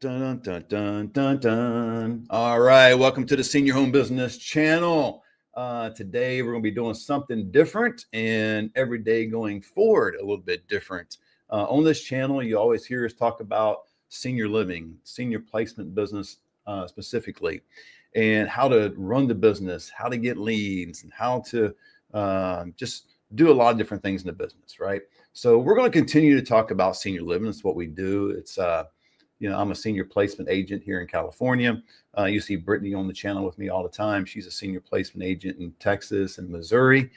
Dun, dun, dun, dun, dun, dun. All right, welcome to the Senior Home Business Channel. Today we're going to be doing something different, and every day going forward a little bit different. On this channel, you always hear us talk about senior living, senior placement business specifically, and how to run the business, how to get leads, and how to just do a lot of different things in the business, right? So we're going to continue to talk about senior living. It's what we do. It's I'm a senior placement agent here in California. You see Brittany on the channel with me all the time. She's a senior placement agent in Texas and Missouri.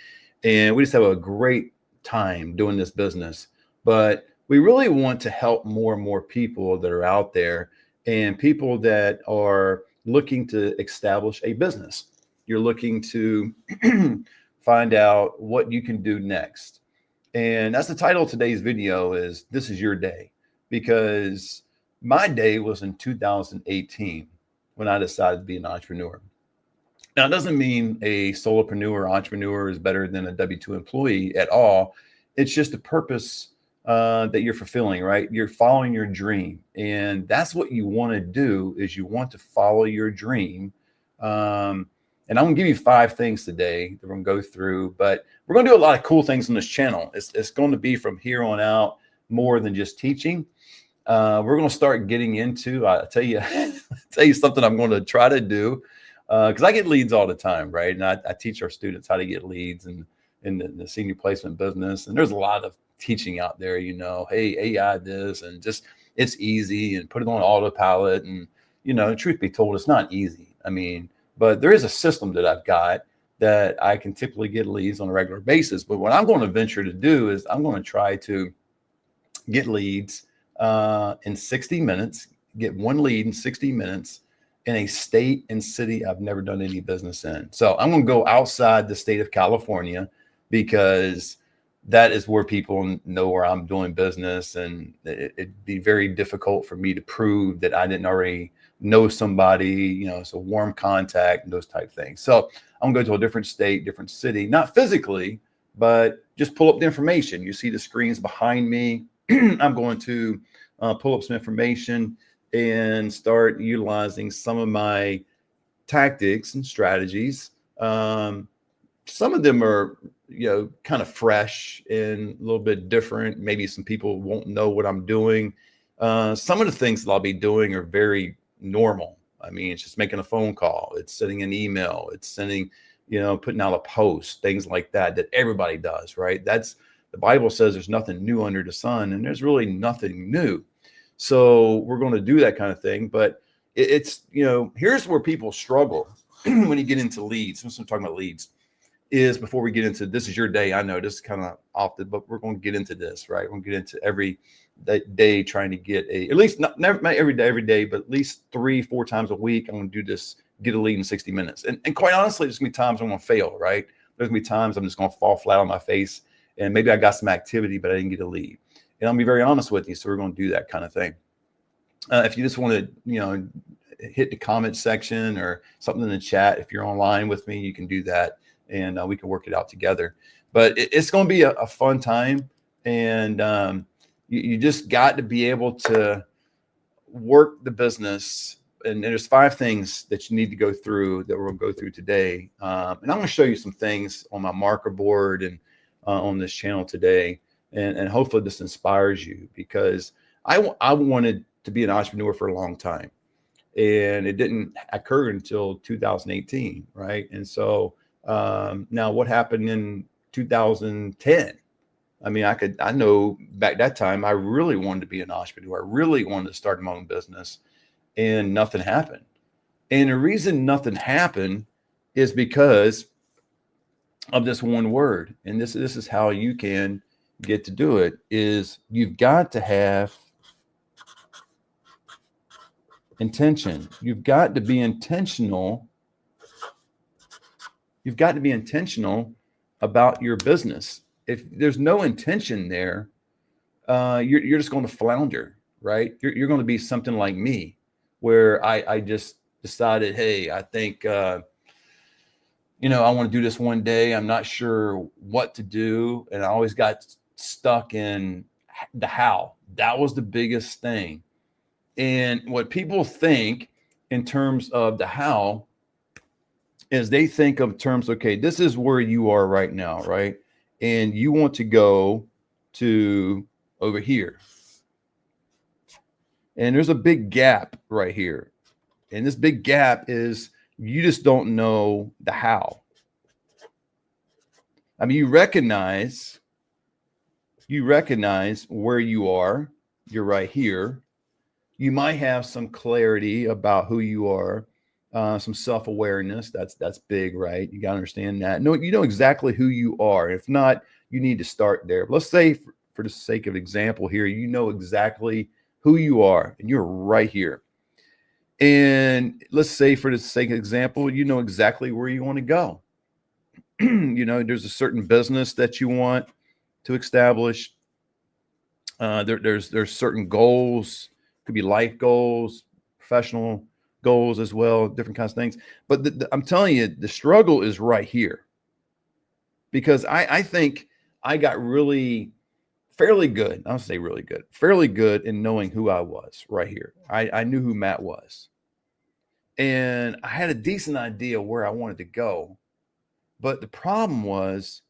And we just have a great time doing this business. But we really want to help more and more people that are out there and people that are looking to establish a business. You're looking to find out what you can do next. And that's the title of today's video is This Is Your Day, because my day was in 2018 when I decided to be an entrepreneur. Now, it doesn't mean a solopreneur entrepreneur is better than a W-2 employee at all. It's just a purpose that you're fulfilling, right? You're following your dream. And that's what you want to do is you want to follow your dream. And I'm going to give you 5 things today that we're going to go through, but we're going to do a lot of cool things on this channel. It's going to be from here on out more than just teaching. We're going to start getting into, I'll tell you something I'm going to try to do because I get leads all the time, right? And I teach our students how to get leads in the senior placement business. And there's a lot of teaching out there, hey, AI this, and just it's easy and put it on autopilot. And, truth be told, it's not easy. But there is a system that I've got that I can typically get leads on a regular basis. But what I'm going to venture to do is I'm going to try to get leads in 60 minutes, get one lead in 60 minutes in a state and city I've never done any business in. So I'm going to go outside the state of California because that is where people know where I'm doing business. And it'd be very difficult for me to prove that I didn't already know somebody, it's a warm contact and those type things. So I'm going to go to a different state, different city, not physically, but just pull up the information. You see the screens behind me. I'm going to pull up some information and start utilizing some of my tactics and strategies. Some of them are, kind of fresh and a little bit different. Maybe some people won't know what I'm doing. Some of the things that I'll be doing are very normal. It's just making a phone call. It's sending an email. It's sending, putting out a post, things like that everybody does, right? The Bible says there's nothing new under the sun, and there's really nothing new. So we're going to do that kind of thing. But it's, here's where people struggle when you get into leads. Since I'm talking about leads, is before we get into this is your day. I know this is kind of off but we're going to get into this, right? We're going to get into every day trying to get at least not every day, but at least 3-4 times a week. I'm going to do this, get a lead in 60 minutes. And quite honestly, there's going to be times I'm going to fail, right? There's going to be times I'm just going to fall flat on my face. And maybe I got some activity, but I didn't get a lead. And I'll be very honest with you. So we're going to do that kind of thing. If you just want to, hit the comment section or something in the chat, if you're online with me, you can do that and we can work it out together. But it's going to be a fun time. And you just got to be able to work the business. And there's 5 things that you need to go through that we're going to go through today. And I'm going to show you some things on my marker board and on this channel today. And hopefully this inspires you because I wanted to be an entrepreneur for a long time. And it didn't occur until 2018, right? And so now what happened in 2010? I know back that time, I really wanted to be an entrepreneur. I really wanted to start my own business and nothing happened. And the reason nothing happened is because of this one word. And this is how you can get to do it is you've got to have intention. You've got to be intentional. You've got to be intentional about your business. If there's no intention there, you're just going to flounder, right? You're going to be something like me, where I just decided, hey, I think, I want to do this one day. I'm not sure what to do. And I always got stuck in the how. That was the biggest thing. And what people think in terms of the how is they think of terms, okay, this is where you are right now, right? And you want to go to over here. And there's a big gap right here. And this big gap is you just don't know the how. I mean, you recognize where you are. You're right here. You might have some clarity about who you are, some self-awareness. That's big, right? You got to understand that. No, you know exactly who you are. If not, you need to start there. But let's say, for the sake of example here, you know exactly who you are, and you're right here. And let's say, for the sake of example, you know exactly where you want to go. You know, there's a certain business that you want to establish. There's certain goals. Could be life goals, professional goals as well, different kinds of things. But I'm telling you, the struggle is right here, because I think I got fairly good. I'll say fairly good in knowing who I was right here. I knew who Matt was, and I had a decent idea where I wanted to go. But the problem was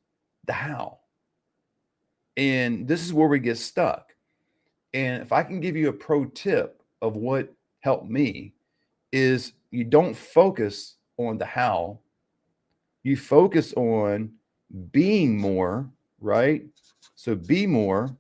the how. And this is where we get stuck. And if I can give you a pro tip of what helped me, is you don't focus on the how, you focus on being more, right? So be more.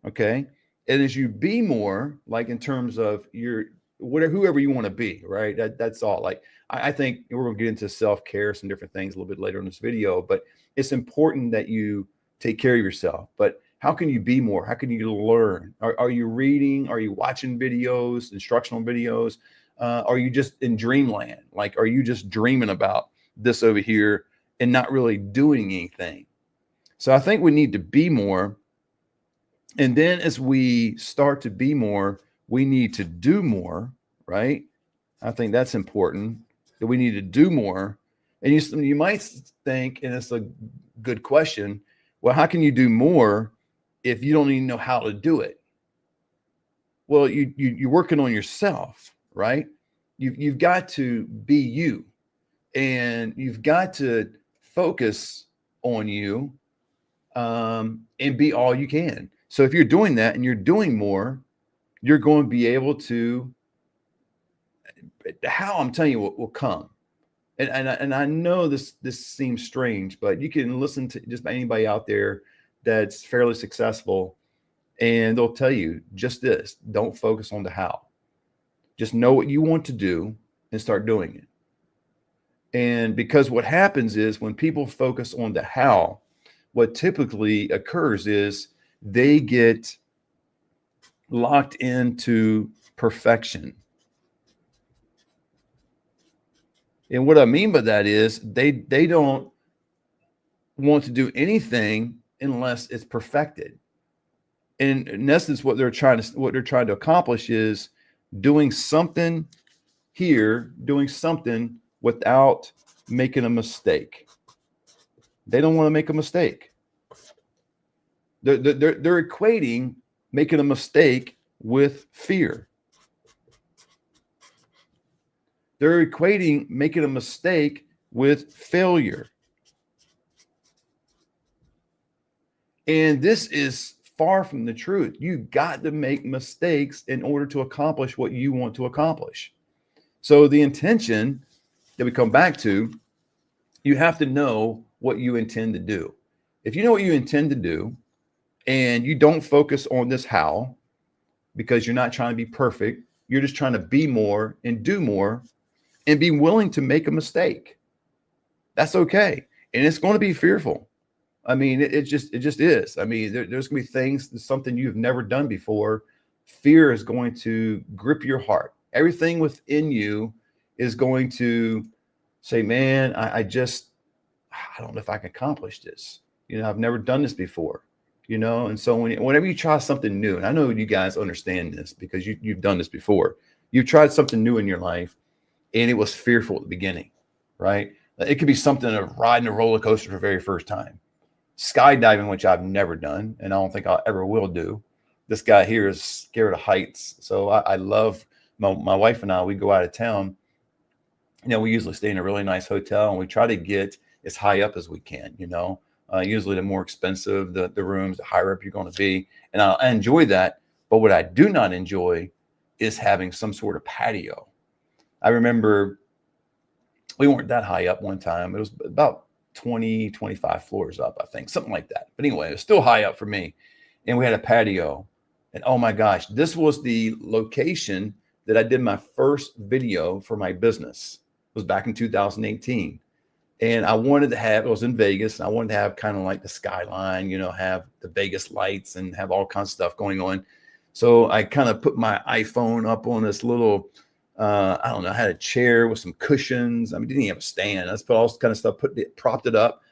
Okay. And as you be more, like in terms of your whoever you want to be, right? That's all. Like I think we're going to get into self-care, some different things a little bit later in this video, but it's important that you take care of yourself. But how can you be more? How can you learn? Are you reading? Are you watching videos, instructional videos? Are you just in dreamland? Like, are you just dreaming about this over here and not really doing anything? So I think we need to be more. And then as we start to be more, we need to do more, right? I think that's important, that we need to do more. And you might think, and it's a good question, well, how can you do more if you don't even know how to do it? Well, you're working on yourself, right? You've got to be you, and you've got to focus on you, and be all you can. So if you're doing that and you're doing more, you're going to be able to, how I'm telling you will come. And I know this seems strange, but you can listen to just anybody out there that's fairly successful, and they'll tell you just this: don't focus on the how. Just know what you want to do and start doing it. And because what happens is when people focus on the how, what typically occurs is they get locked into perfection. And what I mean by that is they don't want to do anything unless it's perfected. And in essence, what they're trying to accomplish is doing something here, doing something without making a mistake. They don't want to make a mistake. They're equating making a mistake with fear. They're equating making a mistake with failure. And this is far from the truth. You got to make mistakes in order to accomplish what you want to accomplish. So the intention that we come back to, you have to know what you intend to do. If you know what you intend to do and you don't focus on this how, because you're not trying to be perfect, you're just trying to be more and do more and be willing to make a mistake. That's okay. And it's going to be fearful. I mean, it just is. I mean, there's going to be things, something you've never done before. Fear is going to grip your heart. Everything within you is going to say, man, I don't know if I can accomplish this. You know, I've never done this before, you know? And so whenever you try something new, and I know you guys understand this because you've done this before, you've tried something new in your life and it was fearful at the beginning, right? It could be something of riding a roller coaster for the very first time, skydiving, which I've never done, and I don't think I ever will do. this guy here is scared of heights. So I love my wife and I, we go out of town. We usually stay in a really nice hotel and we try to get as high up as we can, usually the more expensive the rooms, the higher up you're going to be. And I enjoy that. But what I do not enjoy is having some sort of patio. I remember we weren't that high up one time. It was about 20, 25 floors up, I think, something like that. But anyway, it was still high up for me. And we had a patio. And oh my gosh, this was the location that I did my first video for my business. It was back in 2018. And I wanted to have, it was in Vegas, and I wanted to have kind of like the skyline, have the Vegas lights and have all kinds of stuff going on. So I kind of put my iPhone up on this little, I don't know, I had a chair with some cushions. I mean, didn't even have a stand. I just put all this kind of stuff, propped it up.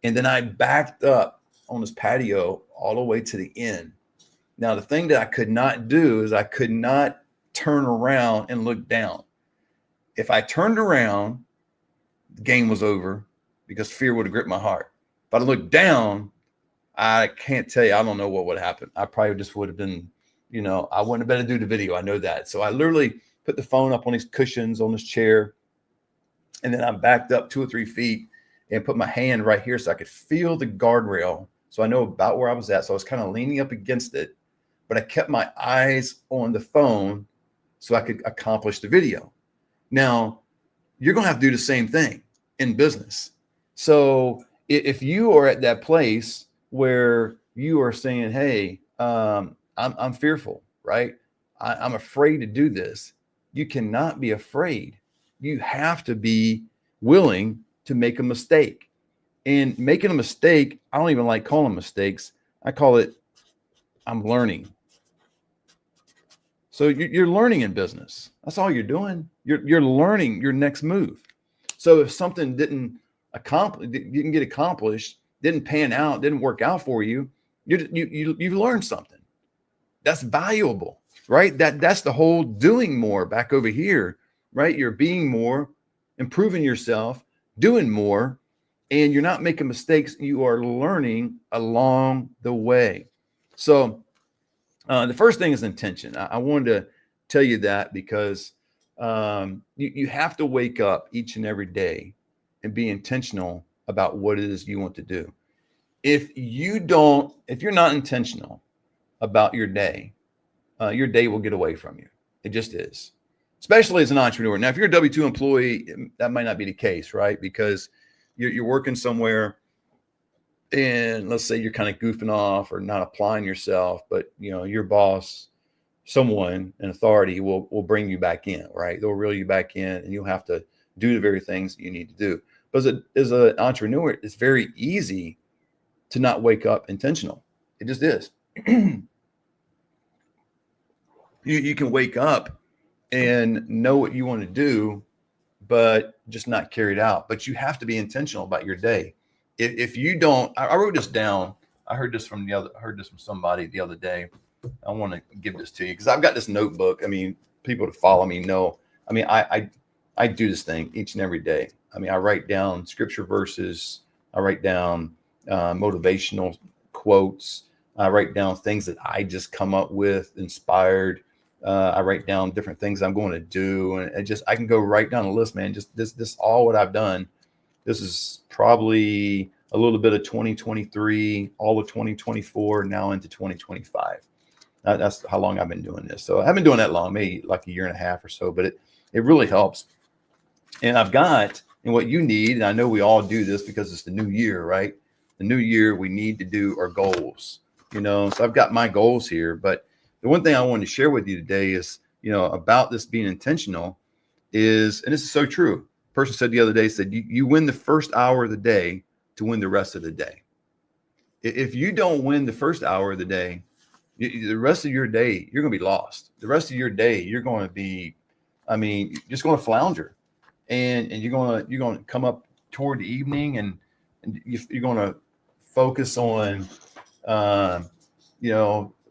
And then I backed up on this patio all the way to the end. Now, the thing that I could not do is I could not turn around and look down. If I turned around, the game was over because fear would have gripped my heart. If I looked down, I can't tell you, I don't know what would happen. I probably just would have been, I wouldn't have been able to do the video. I know that. So I literally put the phone up on these cushions on this chair. And then I backed up 2 or 3 feet and put my hand right here so I could feel the guardrail. So I know about where I was at. So I was kind of leaning up against it, but I kept my eyes on the phone so I could accomplish the video. Now, you're going to have to do the same thing in business. So if you are at that place where you are saying, hey, I'm fearful, right? I'm afraid to do this. You cannot be afraid. You have to be willing to make a mistake. And making a mistake, I don't even like calling mistakes. I call it, I'm learning. So you're learning in business. That's all you're doing. You're learning your next move. So if something didn't get accomplished, didn't pan out, didn't work out for you, you've learned something. That's valuable, right? That's the whole doing more back over here, right? You're being more, improving yourself, doing more, and you're not making mistakes. You are learning along the way. So the first thing is intention. I wanted to tell you that because you have to wake up each and every day and be intentional about what it is you want to do. If you're not intentional about your day will get away from you. It just is, especially as an entrepreneur. Now, if you're a W-2 employee, that might not be the case, right? Because you're working somewhere and let's say you're kind of goofing off or not applying yourself, but your boss, someone in authority will bring you back in, right? They'll reel you back in and you'll have to do the very things that you need to do. But as an entrepreneur, it's very easy to not wake up intentional. It just is. You can wake up and know what you want to do, but just not carry it out. But you have to be intentional about your day. If you don't, I wrote this down. I heard this from somebody the other day. I want to give this to you because I've got this notebook. I mean, people that follow me know. I mean, I do this thing each and every day. I mean, I write down scripture verses. I write down motivational quotes. I write down things that I just come up with, inspired. I write down different things I'm going to do, and I can go right down the list, man. Just this all what I've done. This is probably a little bit of 2023, all of 2024, now into 2025. That's how long I've been doing this. So I haven't been doing that long, maybe like a year and a half or so, but it really helps. And and what you need, and I know we all do this because it's the new year, right? The new year, we need to do our goals, so I've got my goals here, but the one thing I wanted to share with you today is, about this being intentional is, and this is so true. A person said the other day, you win the first hour of the day to win the rest of the day. If you don't win the first hour of the day, the rest of your day, you're going to be lost. The rest of your day, you're going to be, just going to flounder, and you're going to come up toward the evening, and you're going to focus on,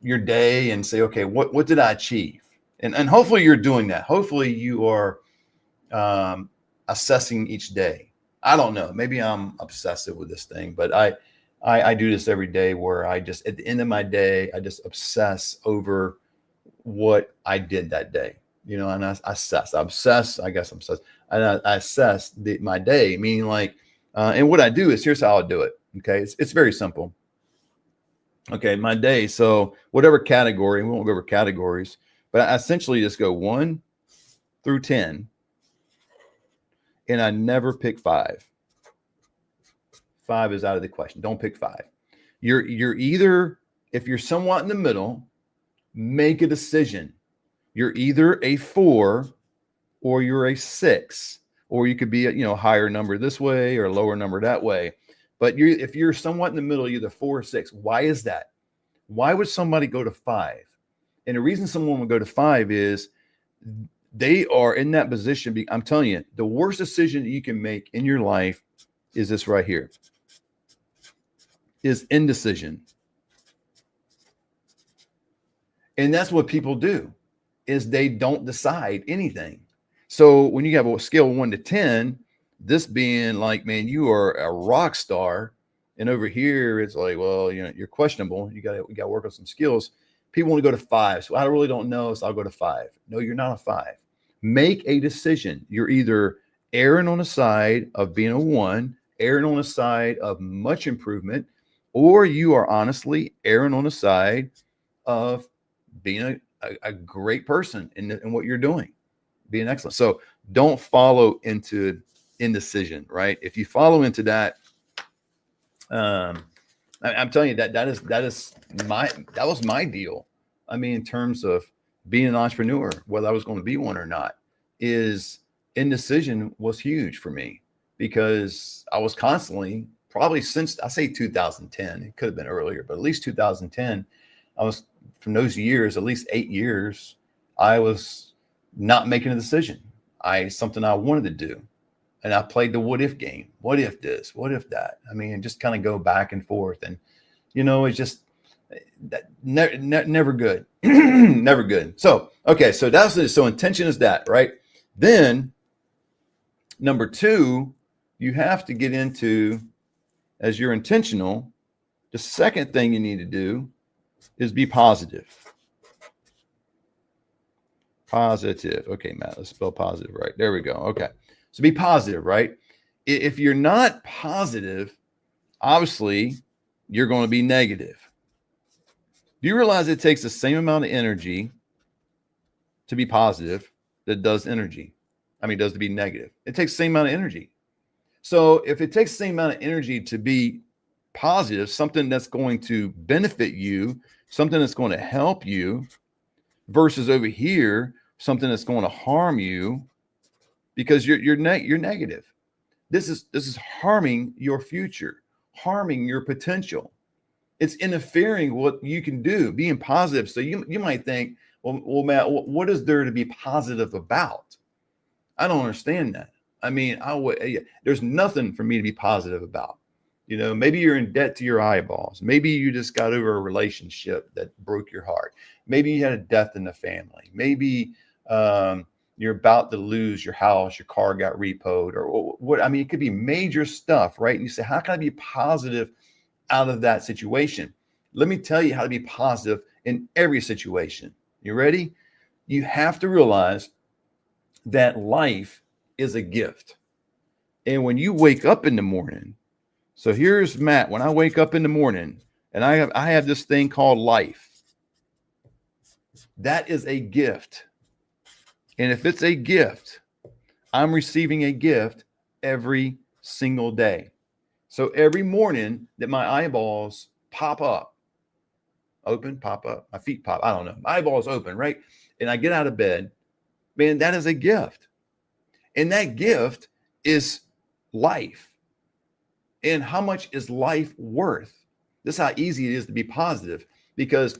your day and say, okay, what did I achieve? And hopefully you're doing that. Hopefully you are assessing each day. I don't know. Maybe I'm obsessive with this thing, but I do this every day where I just, at the end of my day, I just obsess over what I did that day, and I obsess, I guess I'm obsessed. And I assess my day, meaning like, and what I do is, here's how I do it. Okay. It's very simple. Okay. My day. So whatever category, we won't go over categories, but I essentially just go 1 through 10, and I never pick 5. 5 is out of the question. Don't pick 5. You're either, if you're somewhat in the middle, make a decision. You're either a 4 or you're a 6, or you could be a higher number this way or a lower number that way. But if you're somewhat in the middle, you're either 4 or 6. Why is that? Why would somebody go to 5? And the reason someone would go to 5 is they are in that position. I'm telling you, the worst decision that you can make in your life is this right here, is indecision. And that's what people do, is they don't decide anything. So when you have a scale of 1 to 10, this being like, man, you are a rock star. And over here, it's like, well, you're questionable. We got to work on some skills. People want to go to 5. So I really don't know. So I'll go to 5. No, you're not a 5. Make a decision. You're either erring on the side of being a 1, erring on the side of much improvement, or you are honestly erring on the side of being a great person in what you're doing, being excellent. So don't follow into indecision, right? If you follow into that, I'm telling you that was my deal. I mean, in terms of being an entrepreneur, whether I was going to be one or not, is indecision was huge for me, because I was constantly, probably since, I say 2010, it could have been earlier, but at least 2010, I was, from those years, at least 8 years, I was not making a decision. Something I wanted to do. And I played the what if game. What if this? What if that? I mean, just kind of go back and forth. And, it's just never good. Never good. So, okay. So so intention is that, right? Then number 2, you have to get into, as you're intentional, the second thing you need to do is be positive. Positive. Okay, Matt, let's spell positive right. There we go. Okay. So be positive, right? If you're not positive, obviously you're going to be negative. Do you realize it takes the same amount of energy to be positive that does does to be negative? It takes the same amount of energy. So if it takes the same amount of energy to be positive, something that's going to benefit you, something that's going to help you, versus over here, something that's going to harm you, because you're negative. This is harming your future, harming your potential. It's interfering with what you can do, being positive. So you might think, well, Matt, what is there to be positive about? I don't understand that. I mean, there's nothing for me to be positive about. Maybe you're in debt to your eyeballs. Maybe you just got over a relationship that broke your heart. Maybe you had a death in the family. Maybe you're about to lose your house, your car got repoed, or what. I mean, it could be major stuff, right? And you say, how can I be positive out of that situation? Let me tell you how to be positive in every situation. You ready? You have to realize that life is a gift. And when you wake up in the morning, so here's Matt, when I wake up in the morning and I have this thing called life, that is a gift. And if it's a gift, I'm receiving a gift every single day. So every morning that my eyeballs pop up, pop up, my feet pop, I don't know, my eyeballs open, right? And I get out of bed, man, that is a gift. And that gift is life. And how much is life worth? This is how easy it is to be positive. Because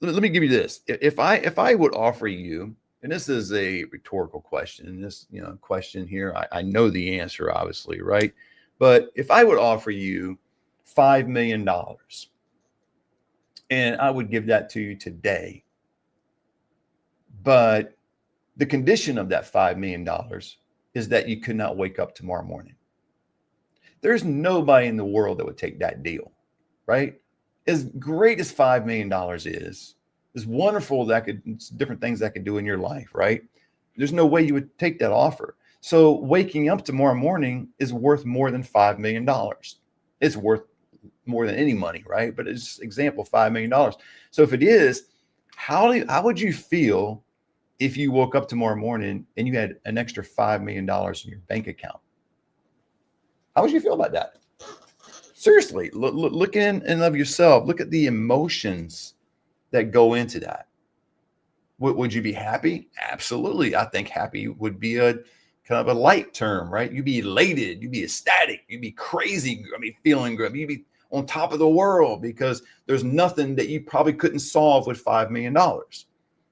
let me give you this. If I would offer you, and this is a rhetorical question, and this question here, I know the answer, obviously, right? But if I would offer you $5 million, and I would give that to you today, but the condition of that $5 million is that you could not wake up tomorrow morning. There's nobody in the world that would take that deal, right? As great as $5 million is, as wonderful that different things that could do in your life, right? There's no way you would take that offer. So waking up tomorrow morning is worth more than $5 million. It's worth more than any money, right? But it's example, $5 million. So if it is, how would you feel if you woke up tomorrow morning and you had an extra $5 million in your bank account? How would you feel about that? Seriously, look in and of yourself. Look at the emotions that go into that. Would you be happy? Absolutely. I think happy would be a kind of a light term, right? You'd be elated, you'd be ecstatic, you'd be crazy, feeling good, you'd be on top of the world because there's nothing that you probably couldn't solve with $5 million.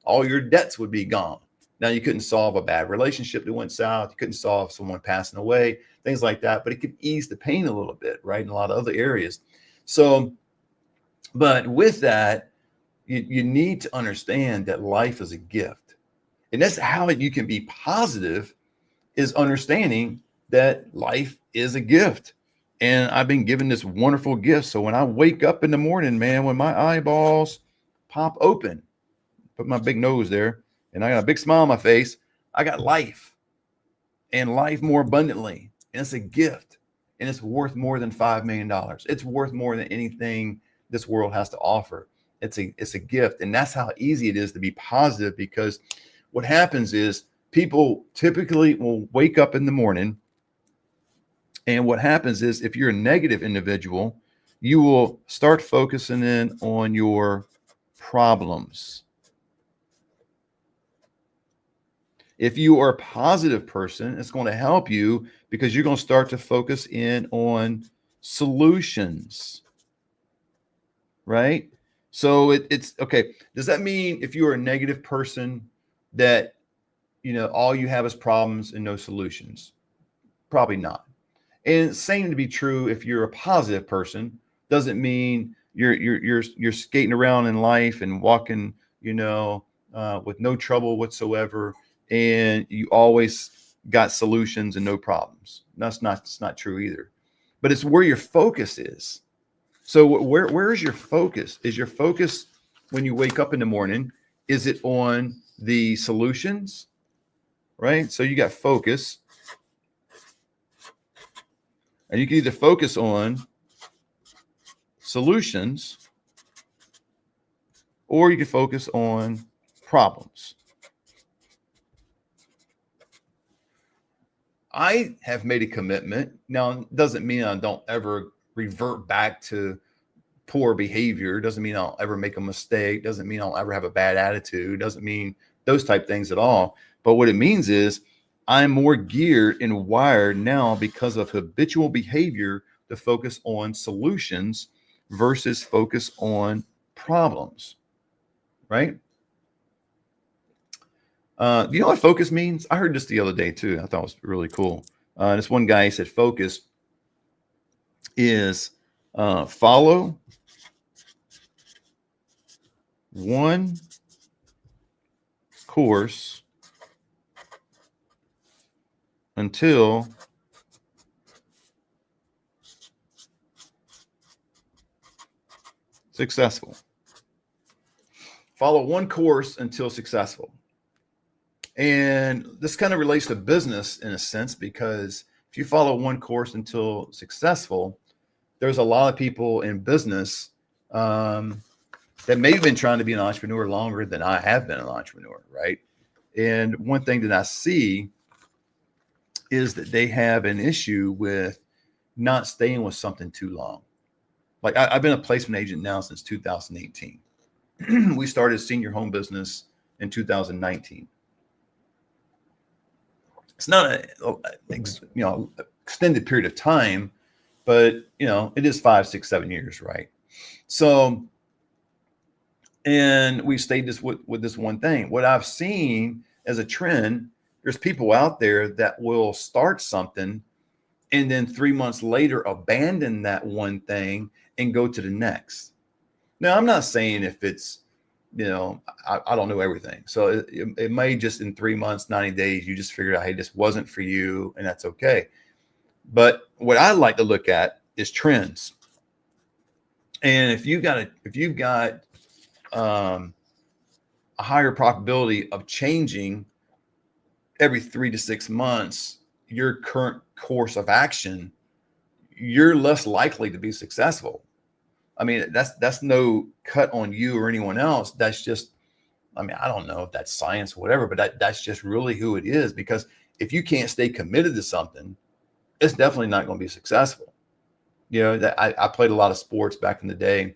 All your debts would be gone. Now, you couldn't solve a bad relationship that went south. You couldn't solve someone passing away, things like that, but it could ease the pain a little bit, right? In a lot of other areas. So, but with that, you need to understand that life is a gift. And that's how you can be positive, is understanding that life is a gift. And I've been given this wonderful gift. So when I wake up in the morning, man, when my eyeballs pop open, put my big nose there, and I got a big smile on my face, I got life, and life more abundantly. And it's a gift. And it's worth more than $5 million. It's worth more than anything this world has to offer. It's a gift. And that's how easy it is to be positive, because what happens is people typically will wake up in the morning, and what happens is if you're a negative individual, you will start focusing in on your problems. If you are a positive person, it's going to help you because you're going to start to focus in on solutions, right? So it's okay. Does that mean if you're a negative person that, all you have is problems and no solutions? Probably not. And same to be true if you're a positive person. Doesn't mean you're skating around in life and walking, with no trouble whatsoever, and you always got solutions and no problems. It's not true either. But it's where your focus is. So where is your focus? Is your focus when you wake up in the morning? Is it on the solutions? Right? So you got focus. And you can either focus on solutions, or you can focus on problems. I have made a commitment. Now, it doesn't mean I don't ever revert back to poor behavior. It doesn't mean I'll ever make a mistake. It doesn't mean I'll ever have a bad attitude. It doesn't mean those type things at all. But what it means is I'm more geared and wired now because of habitual behavior to focus on solutions versus focus on problems, right? Do you know what focus means? I heard this the other day too. I thought it was really cool. This one guy said focus is follow one course until successful. Follow one course until successful. And this kind of relates to business in a sense, because if you follow one course until successful, there's a lot of people in business that may have been trying to be an entrepreneur longer than I have been an entrepreneur, right? And one thing that I see is that they have an issue with not staying with something too long. Like I've been a placement agent now since 2018. We started senior home business in 2019. It's not a extended period of time, but it is 5, 6, 7 years, right? So, and we stayed with this one thing. What I've seen as a trend, there's people out there that will start something and then 3 months later abandon that one thing and go to the next. Now, I'm not saying if it's, I don't know everything. So it may just in 3 months, 90 days, you just figured out, hey, this wasn't for you, and that's okay. But what I like to look at is trends. And if you've got a higher probability of changing every 3 to 6 months your current course of action, you're less likely to be successful. I mean, that's no cut on you or anyone else. That's just, I mean, I don't know if that's science or whatever, but that's just really who it is. Because if you can't stay committed to something, it's definitely not going to be successful. You know, that I played a lot of sports back in the day.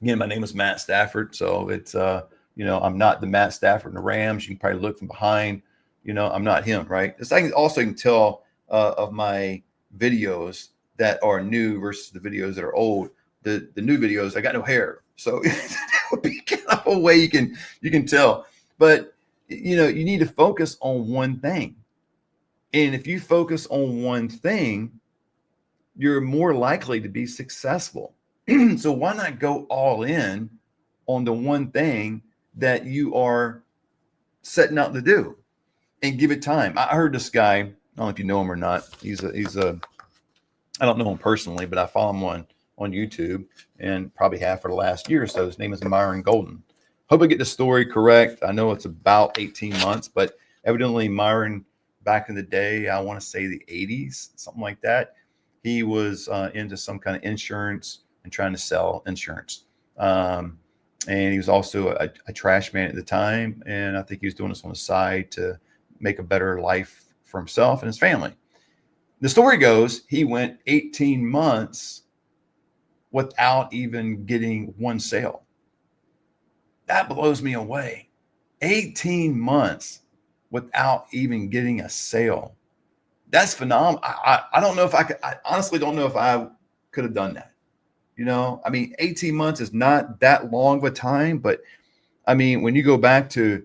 Again, my name is Matt Stafford, so it's I'm not the Matt Stafford in the Rams. You can probably look from behind. I'm not him, right? It's like also you can tell of my videos that are new versus the videos that are old. The new videos, I got no hair, so that would be kind of a way you can tell. But you need to focus on one thing, and if you focus on one thing, you're more likely to be successful. So why not go all in on the one thing that you are setting out to do and give it time? I heard this guy, I don't know if you know him or not. He's a I don't know him personally, but I follow him on YouTube and probably have for the last year or so. His name is Myron Golden. Hope I get the story correct. I know it's about 18 months, but evidently Myron back in the day, I want to say the 80s, something like that. He was into some kind of insurance and trying to sell insurance. And he was also a trash man at the time. And I think he was doing this on the side to make a better life for himself and his family. The story goes, he went 18 months without even getting one sale. That blows me away. 18 months without even getting a sale. That's phenomenal. I don't know if I could, I honestly don't know if I could have done that. I mean, 18 months is not that long of a time, but I mean, when you go back to,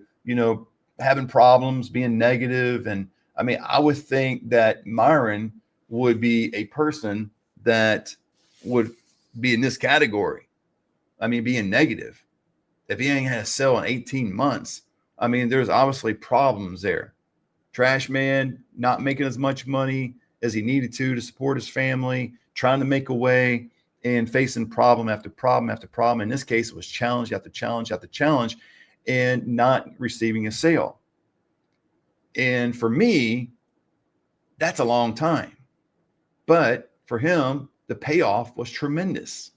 having problems, being negative, and I mean, I would think that Myron would be a person that would be in this category. I mean, being negative. If he ain't had a sell in 18 months, I mean, there's obviously problems there. Trash man, not making as much money as he needed to support his family, trying to make a way and facing problem after problem after problem. In this case, it was challenge after challenge after challenge and not receiving a sale. And for me, that's a long time. But for him, the payoff was tremendous.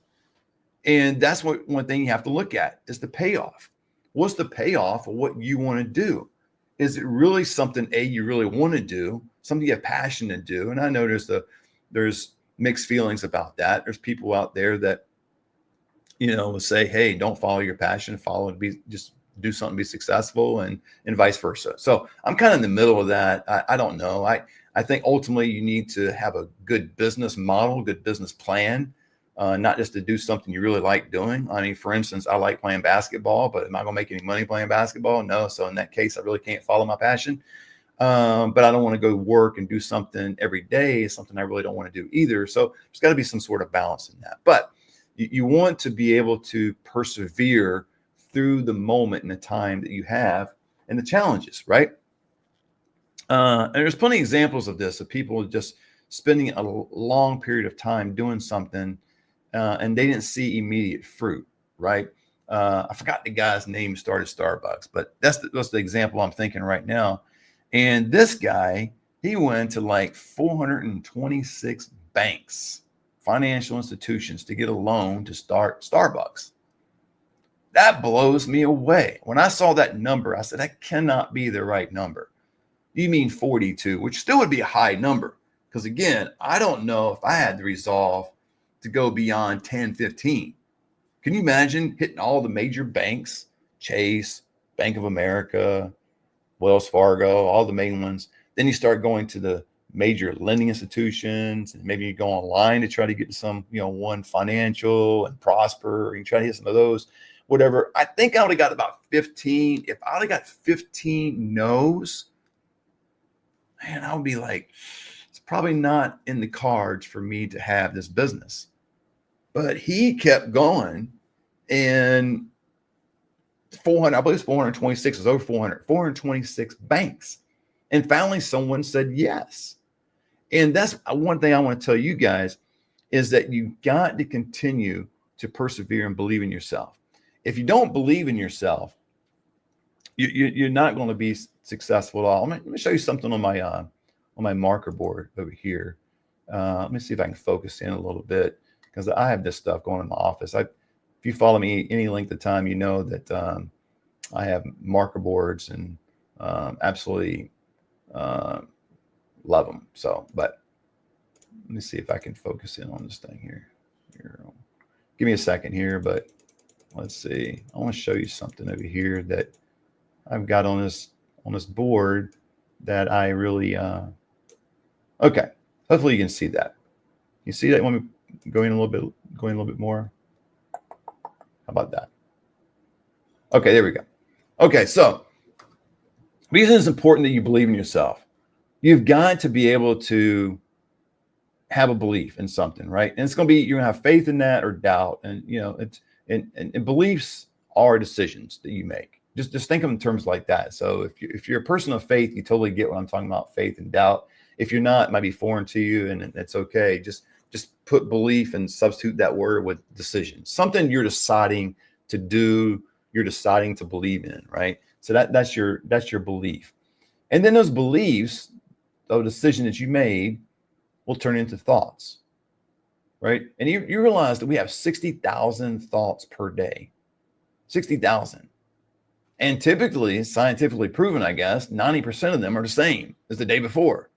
And that's one thing you have to look at is the payoff. What's the payoff of what you want to do? Is it really something you really want to do, something you have passion to do? And I know there's mixed feelings about that. There's people out there that will say, hey, don't follow your passion, just do something, be successful, and vice versa. So I'm kind of in the middle of that. I don't know. I think ultimately you need to have a good business model, good business plan, not just to do something you really like doing. I mean, for instance, I like playing basketball, but am I going to make any money playing basketball? No. So in that case, I really can't follow my passion. But I don't want to go work and do something every day, something I really don't want to do either. So there's got to be some sort of balance in that. But you want to be able to persevere through the moment and the time that you have and the challenges, right? And there's plenty of examples of this, of people just spending a long period of time doing something and they didn't see immediate fruit, right? I forgot the guy's name, started Starbucks, but that's the example I'm thinking right now. And this guy, he went to like 426 banks, financial institutions to get a loan to start Starbucks. That blows me away. When I saw that number, I said, that cannot be the right number. You mean 42, which still would be a high number. Because again, I don't know if I had the resolve to go beyond 10, 15. Can you imagine hitting all the major banks, Chase, Bank of America, Wells Fargo, all the main ones? Then you start going to the major lending institutions, and maybe you go online to try to get to some, One Financial and Prosper, and try to hit some of those, whatever. I think I would have got about 15. If I would have got 15 no's, man, I would be like, it's probably not in the cards for me to have this business. But he kept going, and 400, I believe it's 426, it was over 426 banks. And finally someone said yes. And that's one thing I want to tell you guys is that you got to continue to persevere and believe in yourself. If you don't believe in yourself, you're not going to be successful at all. Let me show you something on my marker board over here. Let me see if I can focus in a little bit, because I have this stuff going in my office. If you follow me any length of time, you know that I have marker boards and absolutely love them. So, but let me see if I can focus in on this thing here. Give me a second here, but let's see. I want to show you something over here that I've got on this board that I really okay. Hopefully you can see that. You see that? Want me going a little bit more? How about that? Okay, there we go. Okay, so the reason it's important that you believe in yourself. You've got to be able to have a belief in something, right? And it's going to be, you're going to have faith in that or doubt. And, you know, and beliefs are decisions that you make. Just think of them in terms like that. So if you're a person of faith, you totally get what I'm talking about, faith and doubt. If you're not, it might be foreign to you, and it's okay. Just put belief and substitute that word with decision. Something you're deciding to do, you're deciding to believe in, right? So that's your belief. And then those beliefs, the decision that you made, will turn into thoughts, right? And you realize that we have 60,000 thoughts per day, 60,000. And typically, scientifically proven, I guess, 90% of them are the same as the day before.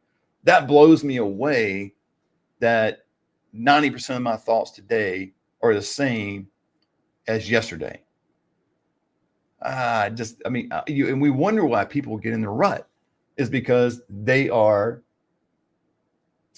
That blows me away that 90% of my thoughts today are the same as yesterday. And we wonder why people get in the rut is because they are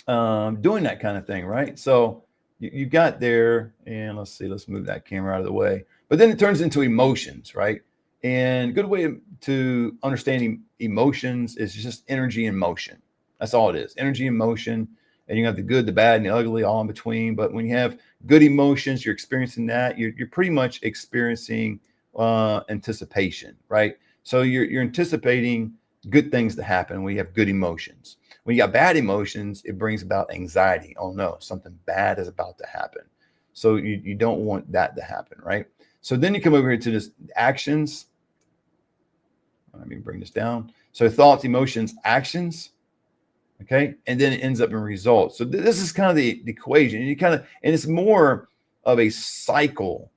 doing that kind of thing, right? So you got there, and let's move that camera out of the way. But then it turns into emotions, right? And a good way to understanding emotions is just energy in motion. That's all it is, energy in motion. And you have the good, the bad, and the ugly all in between. But when you have good emotions, you're experiencing that. You're pretty much experiencing anticipation, right? So you're anticipating good things to happen when you have good emotions. When you got bad emotions, it brings about anxiety. Oh no, something bad is about to happen. So you don't want that to happen, right? So then you come over here to this actions. Let me bring this down. So thoughts, emotions, actions. Okay. And then it ends up in results. So this is kind of the equation. And it's more of a cycle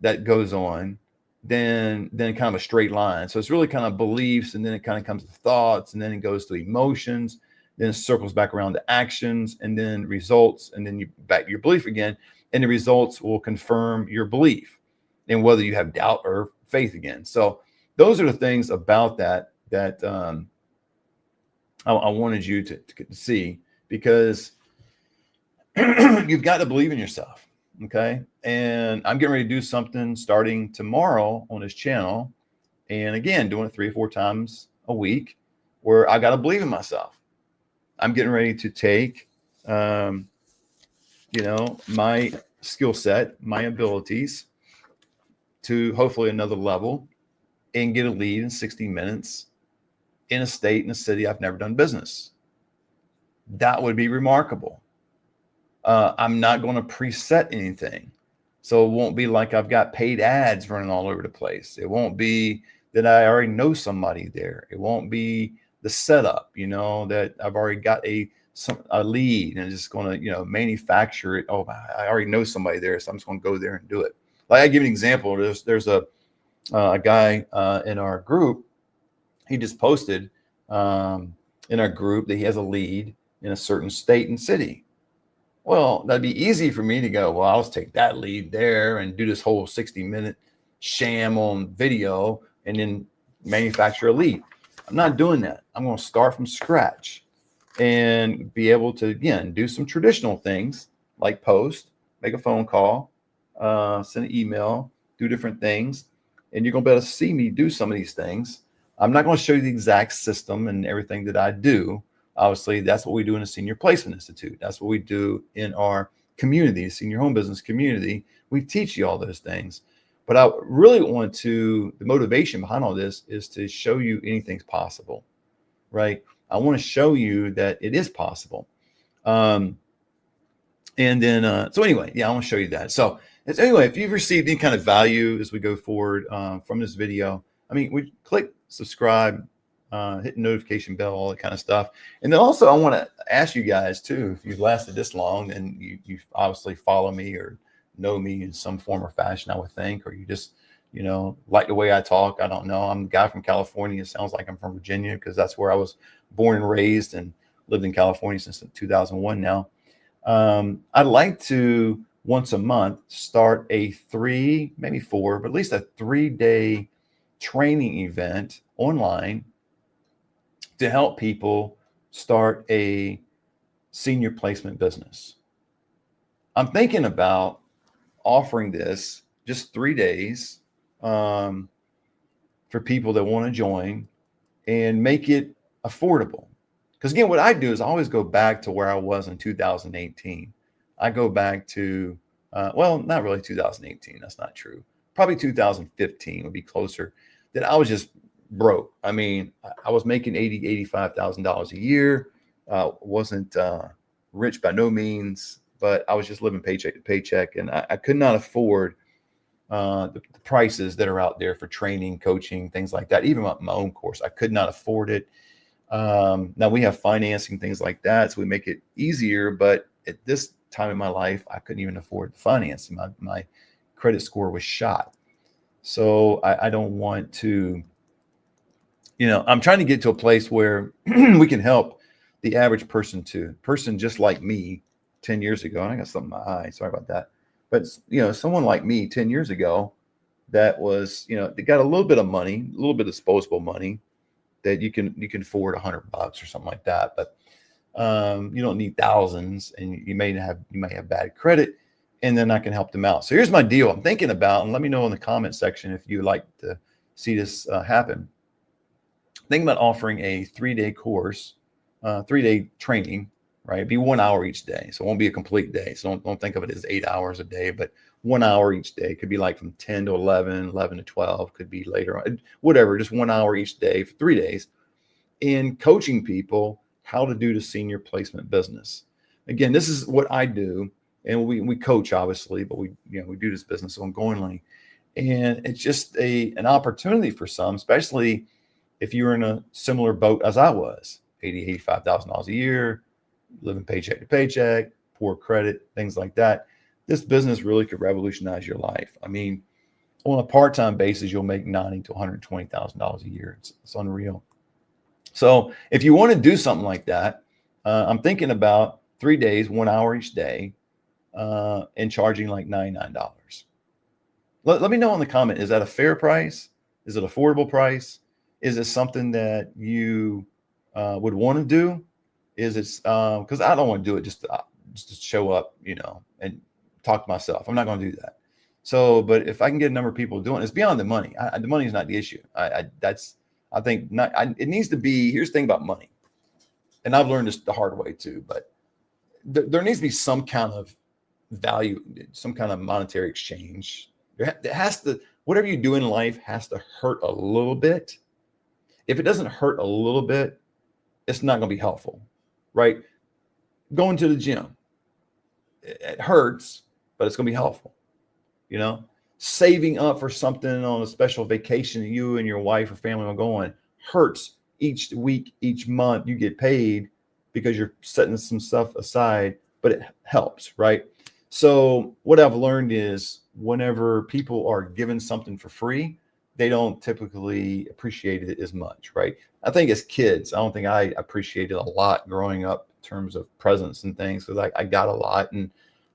that goes on than kind of a straight line. So it's really kind of beliefs, and then it kind of comes to thoughts, and then it goes to emotions, then it circles back around to actions, and then results, and then you back to your belief again, and the results will confirm your belief and whether you have doubt or faith again. So those are the things about that I wanted you to see, because you've got to believe in yourself. Okay. And I'm getting ready to do something starting tomorrow on this channel. And again, doing it 3 or 4 times a week, where I got to believe in myself. I'm getting ready to take, my skill set, my abilities to hopefully another level, and get a lead in 60 minutes in a state, in a city I've never done business. That would be remarkable. I'm not going to preset anything. So it won't be like I've got paid ads running all over the place. It won't be that I already know somebody there. It won't be the setup, that I've already got a lead and just going to, manufacture it. Oh, I already know somebody there, so I'm just going to go there and do it. Like, I give you an example. There's a guy in our group. He just posted in our group that he has a lead in a certain state and city. Well, that'd be easy for me to go, well, I'll just take that lead there and do this whole 60-minute sham on video and then manufacture a lead. I'm not doing that. I'm going to start from scratch and be able to, again, do some traditional things like post, make a phone call, send an email, do different things. And you're going to be able to see me do some of these things. I'm not going to show you the exact system and everything that I do. Obviously, that's what we do in the Senior Placement Institute. That's what we do in our community, Senior Home Business community. We teach you all those things. But I really want the motivation behind all this is to show you anything's possible, right? I want to show you that it is possible. And then, so anyway, yeah, I want to show you that. So anyway, if you've received any kind of value as we go forward from this video, I mean, we click subscribe, hit the notification bell, all that kind of stuff. And then also I want to ask you guys too, if you've lasted this long, then you obviously follow me or know me in some form or fashion, I would think, or you just, like the way I talk. I don't know. I'm a guy from California. It sounds like I'm from Virginia because that's where I was born and raised and lived in California since 2001 now. I'd like to once a month start a 3, maybe 4, but at least a 3-day training event online to help people start a senior placement business. I'm thinking about offering this just 3 days for people that want to join and make it affordable. Because again, what I do is I always go back to where I was in 2018. I go back to, well, not really 2018. That's not true. Probably 2015 would be closer. That I was just broke. I mean, I was making $80,000, $85,000 a year. Wasn't rich by no means, but I was just living paycheck to paycheck, and I could not afford the prices that are out there for training, coaching, things like that. Even my own course, I could not afford it. Now we have financing, things like that, so we make it easier. But at this time in my life, I couldn't even afford the financing. My credit score was shot. So I don't want to, I'm trying to get to a place where we can help the average person just like me 10 years ago. And I got something in my eye. Sorry about that. But, someone like me 10 years ago that was, they got a little bit of money, a little bit of disposable money that you can afford $100 or something like that. But you don't need thousands, and you may have bad credit, and then I can help them out. So here's my deal. I'm thinking about, and let me know in the comment section if you'd like to see this happen. Thinking about offering a 3-day course, 3-day training, right? It'd be 1 hour each day. So it won't be a complete day. So don't think of it as 8 hours a day, but 1 hour each day. It could be like from 10 to 11, 11 to 12, could be later on, whatever, just 1 hour each day for 3 days in coaching people how to do the senior placement business. Again, this is what I do. And we coach obviously, but we do this business ongoingly. And it's just an opportunity for some, especially if you're in a similar boat as I was, $80,000, $85,000 a year, living paycheck to paycheck, poor credit, things like that. This business really could revolutionize your life. I mean, on a part-time basis, you'll make $90,000 to $120,000 a year. It's unreal. So if you want to do something like that, I'm thinking about 3 days, 1 hour each day, and charging like $99. Let me know in the comment, is that a fair price? Is it affordable price? Is it something that you would want to do? Is it because I don't want to do it just to show up, and talk to myself. I'm not going to do that. So, but if I can get a number of people doing it, it's beyond the money. The money is not the issue. I think not. It needs to be. Here's the thing about money, and I've learned this the hard way too. But there needs to be some kind of value, some kind of monetary exchange. It has to. Whatever you do in life has to hurt a little bit. If it doesn't hurt a little bit, it's not going to be helpful, right? Going to the gym, it hurts, but it's going to be helpful. Saving up for something on a special vacation that you and your wife or family are going hurts. Each week, each month, you get paid because you're setting some stuff aside, but it helps, right? So what I've learned is whenever people are given something for free, they don't typically appreciate it as much, right? I think as kids, I don't think I appreciated a lot growing up in terms of presents and things, because I got a lot.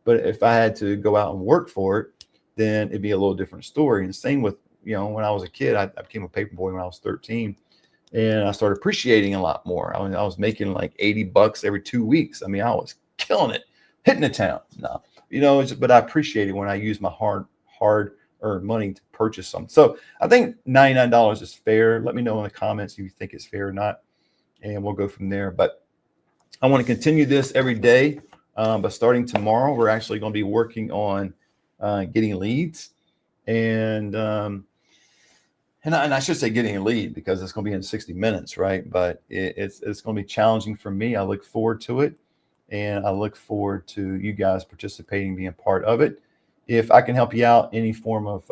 But if I had to go out and work for it, then it'd be a little different story. And same with, when I was a kid, I became a paper boy when I was 13, and I started appreciating a lot more. I was making like $80 every 2 weeks. I mean, I was killing it, hitting the town. No, but I appreciate it when I use my hard earned money to purchase something. So I think $99 is fair. Let me know in the comments if you think it's fair or not, and we'll go from there. But I want to continue this every day. But starting tomorrow, we're actually going to be working on getting leads, and I should say getting a lead because it's going to be in 60 minutes, right? But it's going to be challenging for me. I look forward to it, and I look forward to you guys participating, being part of it. If I can help you out any form of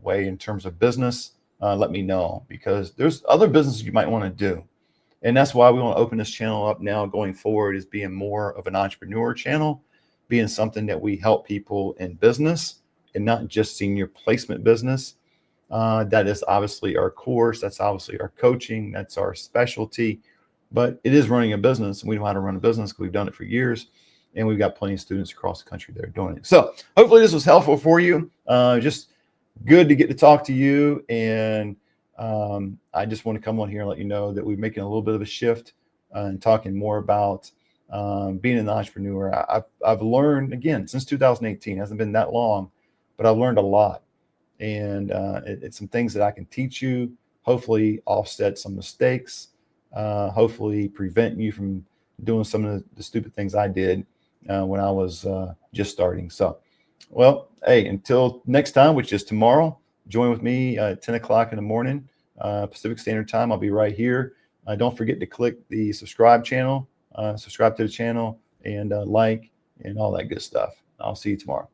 way in terms of business, let me know, because there's other businesses you might want to do. And that's why we want to open this channel up now going forward, is being more of an entrepreneur channel, being something that we help people in business and not just senior placement business. That is obviously our course. That's obviously our coaching. That's our specialty. But it is running a business, and we know how to run a business because we've done it for years. And we've got plenty of students across the country that are doing it. So hopefully this was helpful for you. Just good to get to talk to you. And I just want to come on here and let you know that we're making a little bit of a shift and talking more about being an entrepreneur. I've learned, again, since 2018, it hasn't been that long, but I've learned a lot. And it's some things that I can teach you, hopefully offset some mistakes, hopefully prevent you from doing some of the stupid things I did when I was just starting. So, well, hey, until next time, which is tomorrow, join with me at 10 o'clock in the morning, Pacific Standard Time. I'll be right here. Don't forget to click the subscribe to the channel, and like and all that good stuff. I'll see you tomorrow.